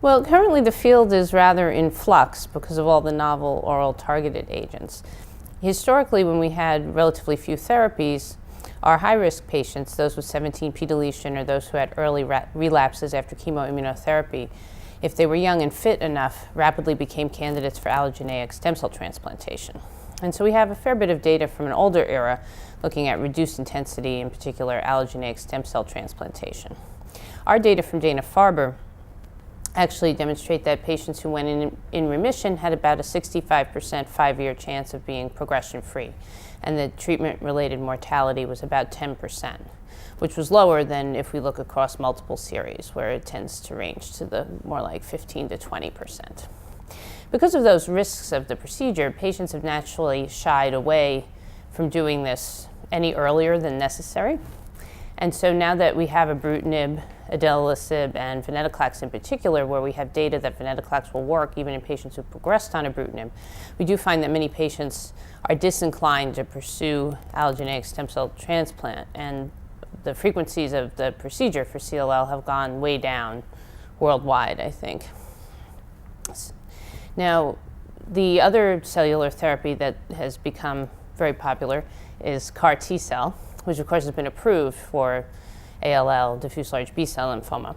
Well, currently the field is rather in flux because of all the novel oral targeted agents. Historically, when we had relatively few therapies, our high-risk patients, those with 17p deletion or those who had early relapses after chemoimmunotherapy, if they were young and fit enough, rapidly became candidates for allogeneic stem cell transplantation. And so we have a fair bit of data from an older era looking at reduced intensity, in particular allogeneic stem cell transplantation. Our data from Dana-Farber actually demonstrate that patients who went in remission had about a 65% 5-year chance of being progression-free, and the treatment-related mortality was about 10%, which was lower than if we look across multiple series, where it tends to range to the more like 15 to 20%. Because of those risks of the procedure, patients have naturally shied away from doing this any earlier than necessary. And so now that we have Ibrutinib, Idelalisib, and venetoclax in particular, where we have data that venetoclax will work even in patients who progressed on Ibrutinib, we do find that many patients are disinclined to pursue allogeneic stem cell transplant, and the frequencies of the procedure for CLL have gone way down worldwide, I think. Now, the other cellular therapy that has become very popular is CAR T-cell, which of course has been approved for ALL, diffuse large B-cell lymphoma.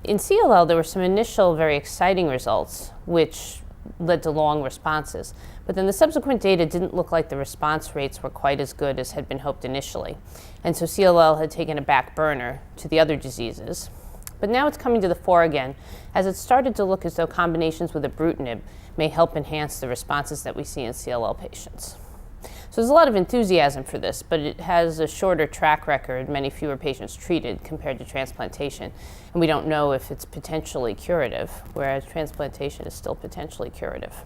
In CLL, there were some initial very exciting results, which led to long responses. But then the subsequent data didn't look like the response rates were quite as good as had been hoped initially. And so CLL had taken a back burner to the other diseases. But now it's coming to the fore again, as it started to look as though combinations with Ibrutinib may help enhance the responses that we see in CLL patients. So there's a lot of enthusiasm for this, but it has a shorter track record, many fewer patients treated compared to transplantation. And we don't know if it's potentially curative, whereas transplantation is still potentially curative.